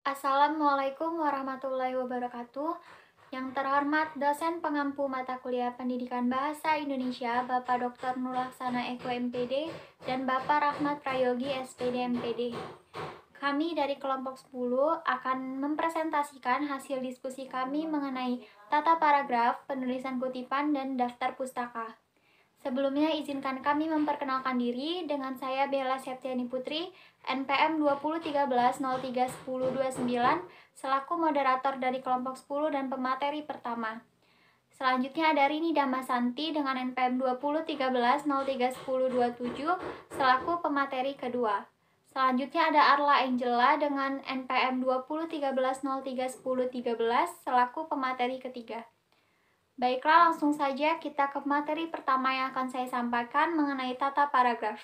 Assalamualaikum warahmatullahi wabarakatuh. Yang terhormat dosen pengampu mata kuliah Pendidikan Bahasa Indonesia, Bapak Dr. Nurlaksana Eko MPD dan Bapak Rahmat Prayogi SPD MPD. Kami dari kelompok 10 akan mempresentasikan hasil diskusi kami mengenai tata paragraf, penulisan kutipan, dan daftar pustaka. Sebelumnya izinkan kami memperkenalkan diri dengan saya Bella Septiani Putri, NPM 2013-03-1029, selaku moderator dari kelompok 10 dan pemateri pertama. Selanjutnya ada Rini Damasanti dengan NPM 2013-03-1027, selaku pemateri kedua. Selanjutnya ada Arla Angela dengan NPM 2013-03-1013, selaku pemateri ketiga. Baiklah, langsung saja kita ke materi pertama yang akan saya sampaikan mengenai tata paragraf.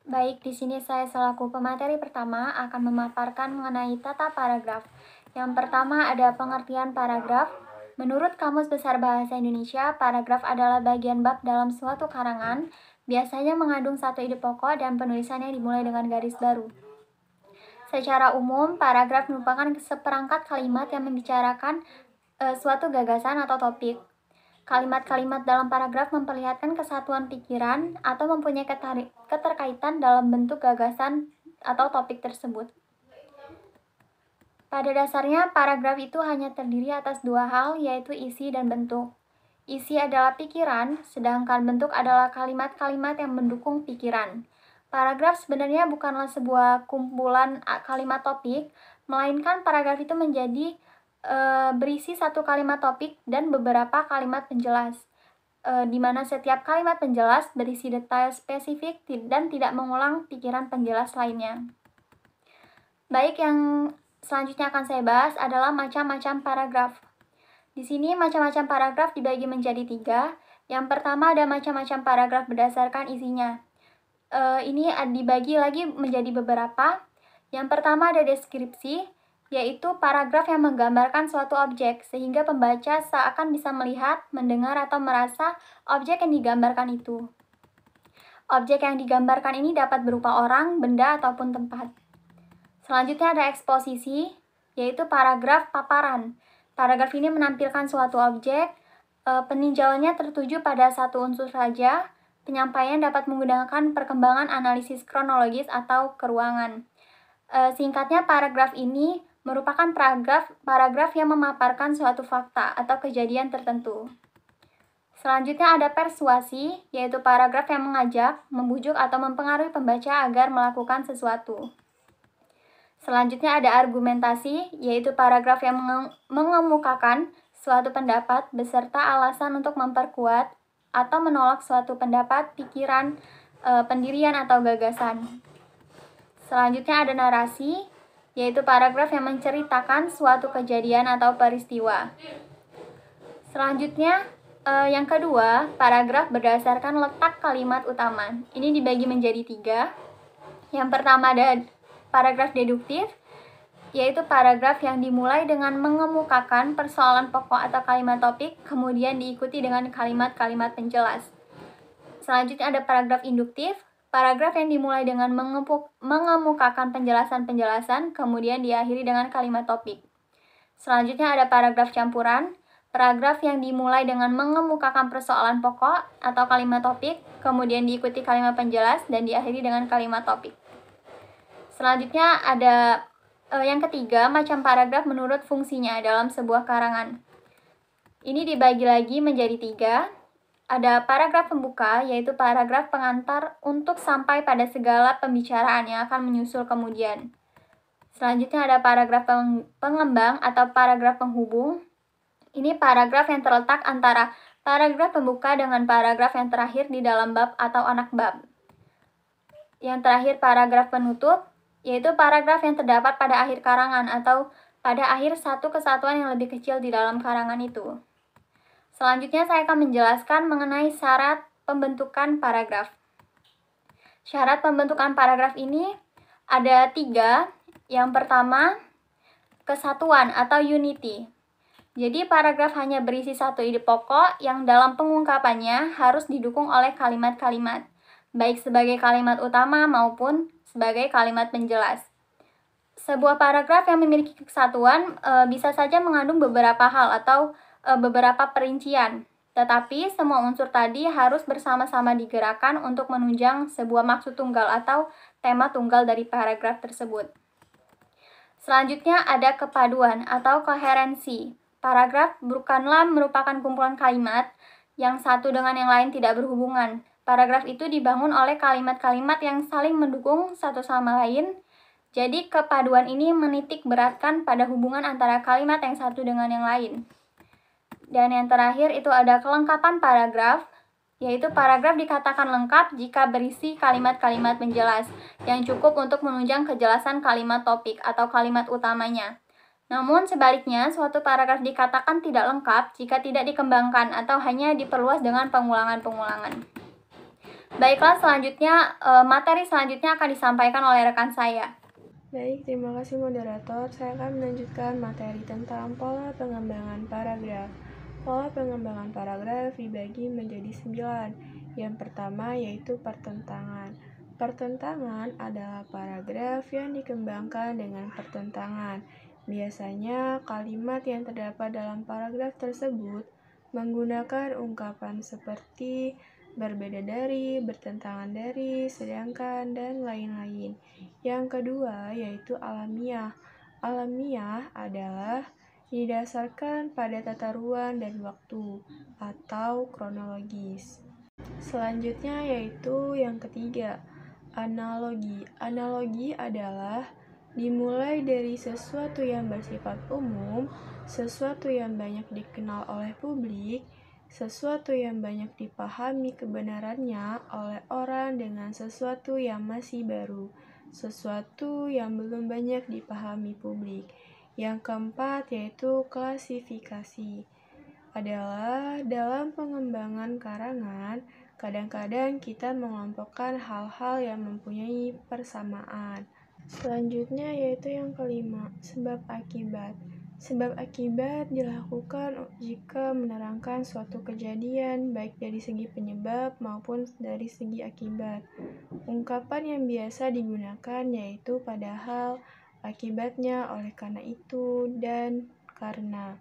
Baik, di sini saya selaku pemateri pertama akan memaparkan mengenai tata paragraf. Yang pertama ada pengertian paragraf. Menurut Kamus Besar Bahasa Indonesia, paragraf adalah bagian bab dalam suatu karangan, biasanya mengandung satu ide pokok dan penulisannya dimulai dengan garis baru. Secara umum, paragraf merupakan seperangkat kalimat yang membicarakan suatu gagasan atau topik. Kalimat-kalimat dalam paragraf memperlihatkan kesatuan pikiran atau mempunyai keterkaitan dalam bentuk gagasan atau topik tersebut. Pada dasarnya, paragraf itu hanya terdiri atas dua hal, yaitu isi dan bentuk. Isi adalah pikiran, sedangkan bentuk adalah kalimat-kalimat yang mendukung pikiran. Paragraf sebenarnya bukanlah sebuah kumpulan kalimat topik, melainkan paragraf itu menjadi berisi satu kalimat topik dan beberapa kalimat penjelas, di mana setiap kalimat penjelas berisi detail spesifik dan tidak mengulang pikiran penjelas lainnya. Baik, yang selanjutnya akan saya bahas adalah macam-macam paragraf. Di sini macam-macam paragraf dibagi menjadi 3. Yang pertama ada macam-macam paragraf berdasarkan isinya. Ini dibagi lagi menjadi beberapa. Yang pertama ada deskripsi, yaitu paragraf yang menggambarkan suatu objek, sehingga pembaca seakan bisa melihat, mendengar, atau merasa objek yang digambarkan itu. Objek yang digambarkan ini dapat berupa orang, benda, ataupun tempat. Selanjutnya ada eksposisi, yaitu paragraf paparan. Paragraf ini menampilkan suatu objek, peninjauannya tertuju pada satu unsur saja, penyampaian dapat menggunakan perkembangan analisis kronologis atau keruangan. Singkatnya, paragraf ini merupakan paragraf yang memaparkan suatu fakta atau kejadian tertentu. Selanjutnya ada persuasi, yaitu paragraf yang mengajak, membujuk, atau mempengaruhi pembaca agar melakukan sesuatu. Selanjutnya ada argumentasi, yaitu paragraf yang mengemukakan suatu pendapat beserta alasan untuk memperkuat atau menolak suatu pendapat, pikiran, pendirian, atau gagasan. Selanjutnya ada narasi, yaitu paragraf yang menceritakan suatu kejadian atau peristiwa. Selanjutnya, yang kedua, paragraf berdasarkan letak kalimat utama. Ini dibagi menjadi 3. Yang pertama ada paragraf deduktif, yaitu paragraf yang dimulai dengan mengemukakan persoalan pokok atau kalimat topik, kemudian diikuti dengan kalimat-kalimat penjelas. Selanjutnya ada paragraf induktif, paragraf yang dimulai dengan mengemukakan penjelasan-penjelasan, kemudian diakhiri dengan kalimat topik. Selanjutnya ada paragraf campuran, paragraf yang dimulai dengan mengemukakan persoalan pokok atau kalimat topik, kemudian diikuti kalimat penjelas, dan diakhiri dengan kalimat topik. Selanjutnya ada yang ketiga, macam paragraf menurut fungsinya dalam sebuah karangan. Ini dibagi lagi menjadi 3. Ada paragraf pembuka, yaitu paragraf pengantar untuk sampai pada segala pembicaraan yang akan menyusul kemudian. Selanjutnya ada paragraf pengembang atau paragraf penghubung. Ini paragraf yang terletak antara paragraf pembuka dengan paragraf yang terakhir di dalam bab atau anak bab. Yang terakhir paragraf penutup, yaitu paragraf yang terdapat pada akhir karangan atau pada akhir satu kesatuan yang lebih kecil di dalam karangan itu. Selanjutnya saya akan menjelaskan mengenai syarat pembentukan paragraf. Syarat pembentukan paragraf ini ada 3. Yang pertama, kesatuan atau unity. Jadi paragraf hanya berisi satu ide pokok yang dalam pengungkapannya harus didukung oleh kalimat-kalimat, baik sebagai kalimat utama maupun sebagai kalimat penjelas. Sebuah paragraf yang memiliki kesatuan bisa saja mengandung beberapa hal atau beberapa perincian, tetapi semua unsur tadi harus bersama-sama digerakkan untuk menunjang sebuah maksud tunggal atau tema tunggal dari paragraf tersebut. Selanjutnya ada kepaduan atau koherensi. Paragraf bukanlah merupakan kumpulan kalimat yang satu dengan yang lain tidak berhubungan. Paragraf itu dibangun oleh kalimat-kalimat yang saling mendukung satu sama lain. Jadi kepaduan ini menitik beratkan pada hubungan antara kalimat yang satu dengan yang lain. Dan yang terakhir itu ada kelengkapan paragraf, yaitu paragraf dikatakan lengkap jika berisi kalimat-kalimat menjelas yang cukup untuk menunjang kejelasan kalimat topik atau kalimat utamanya. Namun sebaliknya, suatu paragraf dikatakan tidak lengkap jika tidak dikembangkan atau hanya diperluas dengan pengulangan-pengulangan. Baiklah, selanjutnya materi selanjutnya akan disampaikan oleh rekan saya. Baik, terima kasih moderator. Saya akan melanjutkan materi tentang pola pengembangan paragraf. Pola pengembangan paragraf dibagi menjadi 9. Yang pertama yaitu pertentangan. Pertentangan adalah paragraf yang dikembangkan dengan pertentangan. Biasanya kalimat yang terdapat dalam paragraf tersebut menggunakan ungkapan seperti berbeda dari, bertentangan dari, sedangkan, dan lain-lain. Yang kedua yaitu alamiah. Alamiah adalah didasarkan pada tata ruang dan waktu atau kronologis. Selanjutnya yaitu yang ketiga, analogi. Analogi adalah dimulai dari sesuatu yang bersifat umum, sesuatu yang banyak dikenal oleh publik, sesuatu yang banyak dipahami kebenarannya oleh orang dengan sesuatu yang masih baru, sesuatu yang belum banyak dipahami publik. Yang keempat yaitu klasifikasi. Adalah dalam pengembangan karangan, kadang-kadang kita mengelompokkan hal-hal yang mempunyai persamaan. Selanjutnya yaitu yang kelima, sebab akibat. Sebab akibat dilakukan jika menerangkan suatu kejadian baik dari segi penyebab maupun dari segi akibat. Ungkapan yang biasa digunakan yaitu padahal, akibatnya, oleh karena itu, dan karena.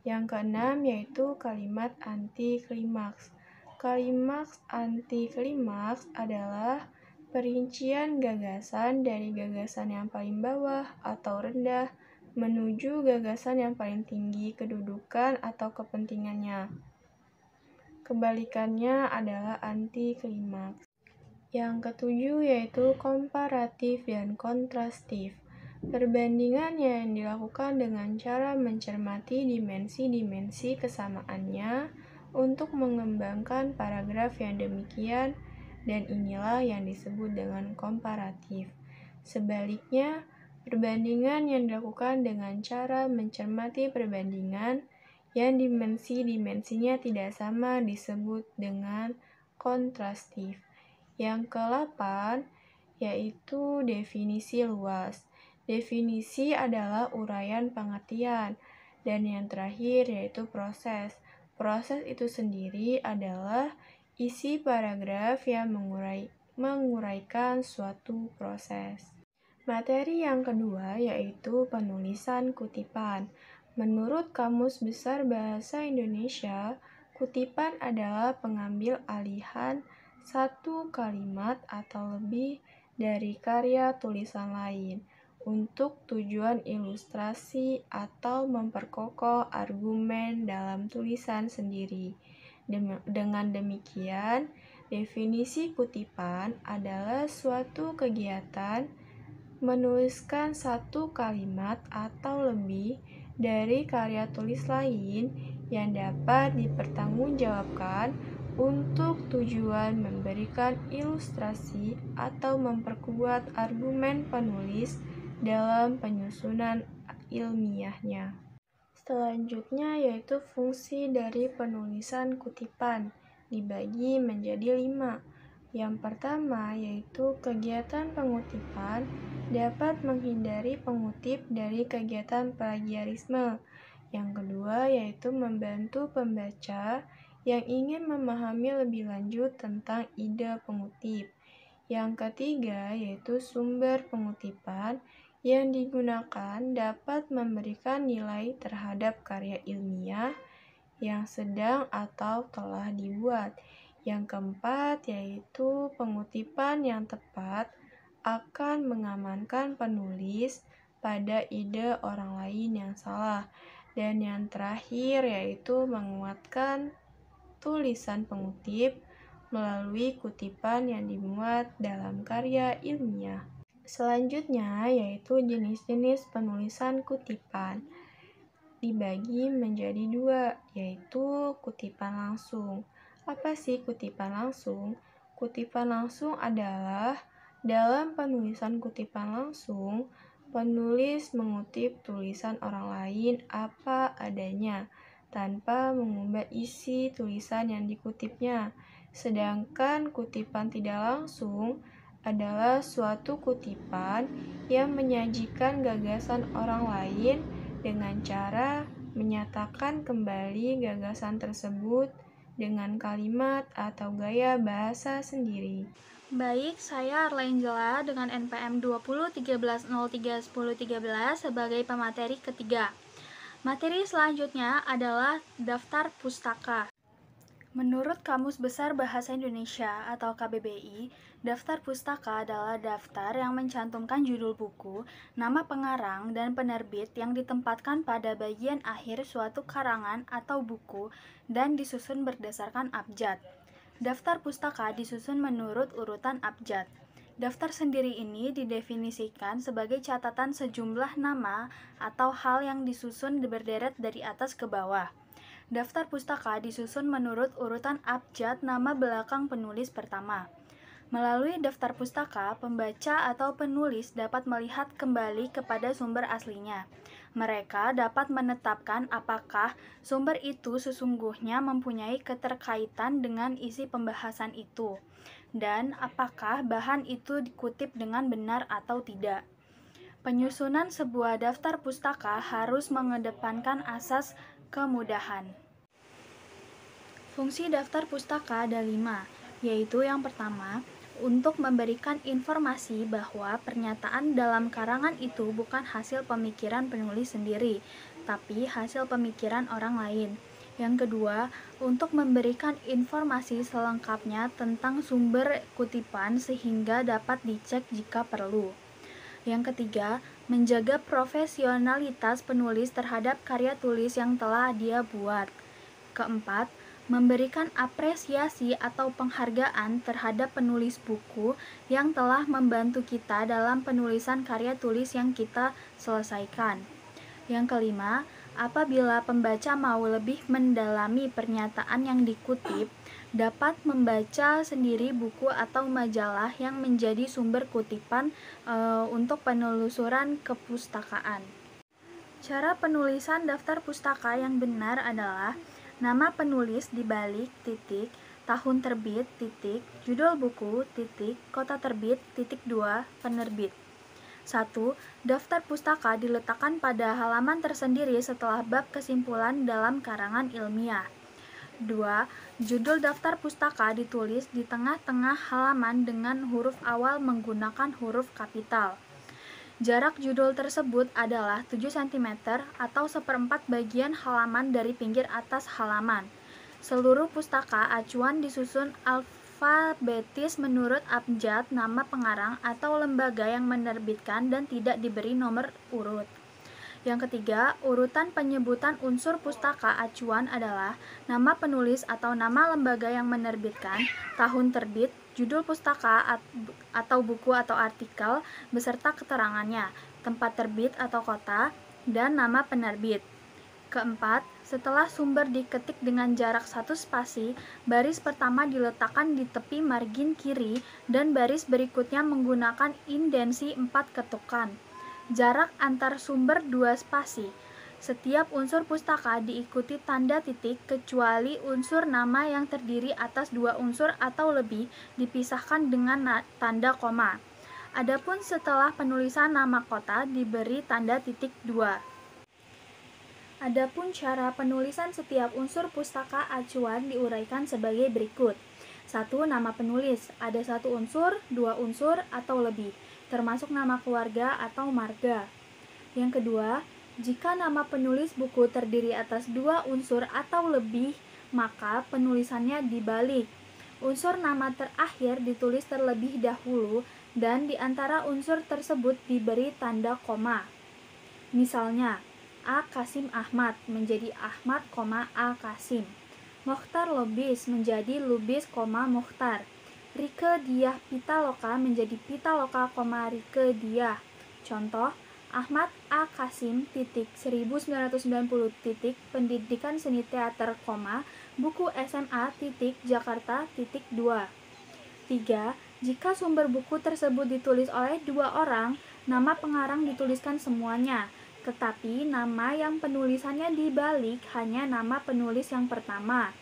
Yang keenam yaitu kalimat anti klimaks. Kalimat anti klimaks adalah perincian gagasan dari gagasan yang paling bawah atau rendah menuju gagasan yang paling tinggi kedudukan atau kepentingannya. Kebalikannya adalah anti klimaks. Yang ketujuh yaitu komparatif dan kontrastif. Perbandingan yang dilakukan dengan cara mencermati dimensi-dimensi kesamaannya untuk mengembangkan paragraf yang demikian, dan inilah yang disebut dengan komparatif. Sebaliknya, perbandingan yang dilakukan dengan cara mencermati perbandingan yang dimensi-dimensinya tidak sama disebut dengan kontrastif. Yang ke-8 yaitu definisi luas. Definisi adalah uraian pengertian. Dan yang terakhir yaitu proses. Proses itu sendiri adalah isi paragraf yang menguraikan suatu proses. Materi yang kedua yaitu penulisan kutipan. Menurut Kamus Besar Bahasa Indonesia, kutipan adalah pengambil alihan satu kalimat atau lebih dari karya tulisan lain untuk tujuan ilustrasi atau memperkokoh argumen dalam tulisan sendiri. Dengan demikian, definisi kutipan adalah suatu kegiatan menuliskan satu kalimat atau lebih dari karya tulis lain yang dapat dipertanggungjawabkan untuk tujuan memberikan ilustrasi atau memperkuat argumen penulis dalam penyusunan ilmiahnya. Selanjutnya yaitu fungsi dari penulisan kutipan dibagi menjadi 5. Yang pertama yaitu kegiatan pengutipan dapat menghindari pengutip dari kegiatan plagiarisme. Yang kedua yaitu membantu pembaca yang ingin memahami lebih lanjut tentang ide pengutip. Yang ketiga yaitu sumber pengutipan yang digunakan dapat memberikan nilai terhadap karya ilmiah yang sedang atau telah dibuat. Yang keempat yaitu pengutipan yang tepat akan mengamankan penulis pada ide orang lain yang salah. Dan yang terakhir yaitu menguatkan tulisan pengutip melalui kutipan yang dimuat dalam karya ilmiah. Selanjutnya yaitu jenis-jenis penulisan kutipan. Dibagi menjadi dua, yaitu kutipan langsung. Apa sih kutipan langsung? Kutipan langsung adalah dalam penulisan kutipan langsung, penulis mengutip tulisan orang lain apa adanya, tanpa mengubah isi tulisan yang dikutipnya. Sedangkan kutipan tidak langsung adalah suatu kutipan yang menyajikan gagasan orang lain dengan cara menyatakan kembali gagasan tersebut dengan kalimat atau gaya bahasa sendiri. Baik, saya Arlangela dengan NPM 2013031013 sebagai pemateri ketiga. Materi selanjutnya adalah daftar pustaka. Menurut Kamus Besar Bahasa Indonesia atau KBBI, daftar pustaka adalah daftar yang mencantumkan judul buku, nama pengarang, dan penerbit yang ditempatkan pada bagian akhir suatu karangan atau buku dan disusun berdasarkan abjad. Daftar pustaka disusun menurut urutan abjad. Daftar sendiri ini didefinisikan sebagai catatan sejumlah nama atau hal yang disusun berderet dari atas ke bawah. Daftar pustaka disusun menurut urutan abjad nama belakang penulis pertama. Melalui daftar pustaka, pembaca atau penulis dapat melihat kembali kepada sumber aslinya. Mereka dapat menetapkan apakah sumber itu sesungguhnya mempunyai keterkaitan dengan isi pembahasan itu, dan apakah bahan itu dikutip dengan benar atau tidak. Penyusunan sebuah daftar pustaka harus mengedepankan asas kemudahan. Fungsi daftar pustaka ada 5, yaitu yang pertama, untuk memberikan informasi bahwa pernyataan dalam karangan itu bukan hasil pemikiran penulis sendiri, tapi hasil pemikiran orang lain. Yang kedua, untuk memberikan informasi selengkapnya tentang sumber kutipan sehingga dapat dicek jika perlu. Yang ketiga, menjaga profesionalitas penulis terhadap karya tulis yang telah dia buat. Keempat, memberikan apresiasi atau penghargaan terhadap penulis buku yang telah membantu kita dalam penulisan karya tulis yang kita selesaikan. Yang kelima, apabila pembaca mau lebih mendalami pernyataan yang dikutip, dapat membaca sendiri buku atau majalah yang menjadi sumber kutipan untuk penelusuran kepustakaan. Cara penulisan daftar pustaka yang benar adalah nama penulis dibalik titik, tahun terbit titik, judul buku titik, kota terbit titik 2, penerbit. 1. Daftar pustaka diletakkan pada halaman tersendiri setelah bab kesimpulan dalam karangan ilmiah. 2. Judul daftar pustaka ditulis di tengah-tengah halaman dengan huruf awal menggunakan huruf kapital. Jarak judul tersebut adalah 7 cm atau 1/4 bagian halaman dari pinggir atas halaman. Seluruh pustaka acuan disusun alfabetis menurut abjad nama pengarang atau lembaga yang menerbitkan dan tidak diberi nomor urut. Yang ketiga, urutan penyebutan unsur pustaka acuan adalah nama penulis atau nama lembaga yang menerbitkan, tahun terbit, judul pustaka atau buku atau artikel beserta keterangannya, tempat terbit atau kota, dan nama penerbit. Keempat, setelah sumber diketik dengan jarak 1 spasi, baris pertama diletakkan di tepi margin kiri dan baris berikutnya menggunakan indensi 4 ketukan. Jarak antar sumber 2 spasi. Setiap unsur pustaka diikuti tanda titik kecuali unsur nama yang terdiri atas 2 unsur atau lebih dipisahkan dengan tanda koma. Adapun setelah penulisan nama kota diberi tanda titik 2. Adapun cara penulisan setiap unsur pustaka acuan diuraikan sebagai berikut. 1. Nama penulis. Ada 1 unsur, 2 unsur, atau lebih. termasuk nama keluarga atau marga. Yang kedua, jika nama penulis buku terdiri atas 2 unsur atau lebih, maka penulisannya dibalik. Unsur nama terakhir ditulis terlebih dahulu dan di antara unsur tersebut diberi tanda koma. Misalnya, A. Kasim Ahmad menjadi Ahmad, A. Kasim. Mokhtar Lubis menjadi Lubis, Mokhtar. Rike Diah Pitaloka menjadi Pitaloka, Rike Diah. Contoh, Ahmad A. Kasim, 1990, pendidikan seni teater, buku SMA, Jakarta, 2. 3. Jika sumber buku tersebut ditulis oleh 2 orang, nama pengarang dituliskan semuanya, tetapi nama yang penulisannya dibalik hanya nama penulis yang pertama.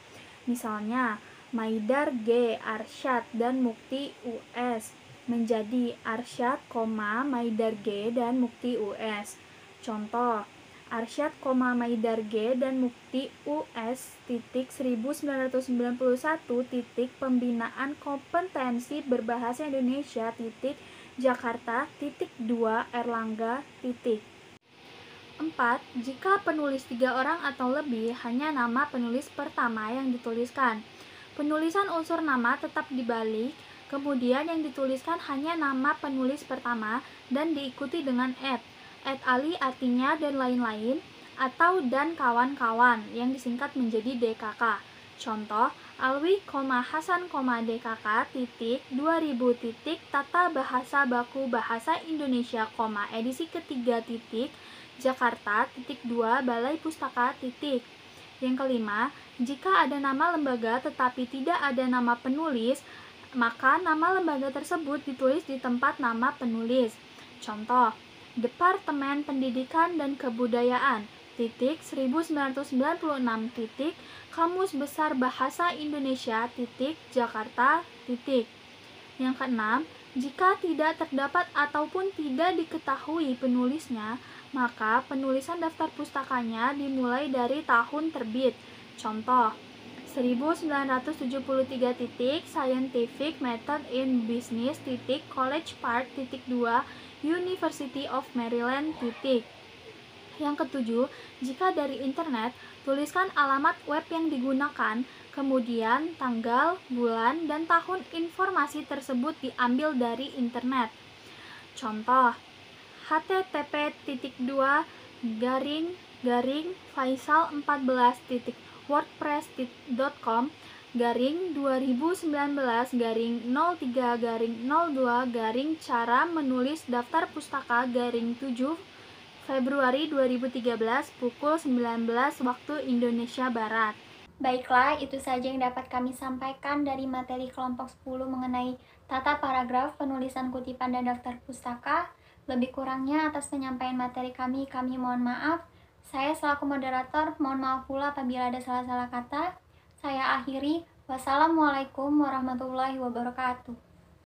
Misalnya, Maidar G. Arsyad dan Mukti US menjadi Arsyad, Maidar G dan Mukti US. Contoh, Arsyad, Maidar G dan Mukti US, 1991, pembinaan kompetensi berbahasa Indonesia, Jakarta, 2, Erlangga, 4. Jika penulis 3 orang atau lebih, hanya nama penulis pertama yang dituliskan. Penulisan unsur nama tetap dibalik, kemudian yang dituliskan hanya nama penulis pertama dan diikuti dengan @ Ali artinya dan lain-lain, atau dan kawan-kawan yang disingkat menjadi DKK. Contoh, Alwi, Hasan, DKK, 2000, Tata Bahasa Baku Bahasa Indonesia, edisi ketiga, Jakarta, 2, Balai Pustaka, Yang kelima, jika ada nama lembaga tetapi tidak ada nama penulis, maka nama lembaga tersebut ditulis di tempat nama penulis. Contoh, Departemen Pendidikan dan Kebudayaan, 1996, Kamus Besar Bahasa Indonesia, Jakarta, Yang keenam, jika tidak terdapat ataupun tidak diketahui penulisnya, maka penulisan daftar pustakanya dimulai dari tahun terbit. Contoh, 1973, Scientific Method in Business, College Park, 2, University of Maryland, Yang ketujuh, jika dari internet, tuliskan alamat web yang digunakan, kemudian tanggal, bulan, dan tahun informasi tersebut diambil dari internet. Contoh, http://faisal14.wordpress.com /2019/03/02 cara menulis daftar pustaka 7 Februari 2013 pukul 19 waktu Indonesia Barat. Baiklah, itu saja yang dapat kami sampaikan dari materi kelompok 10 mengenai tata paragraf, penulisan kutipan, dan daftar pustaka. Lebih kurangnya atas penyampaian materi kami mohon maaf. Saya selaku moderator, mohon maaf pula apabila ada salah-salah kata. Saya akhiri. Wassalamualaikum warahmatullahi wabarakatuh.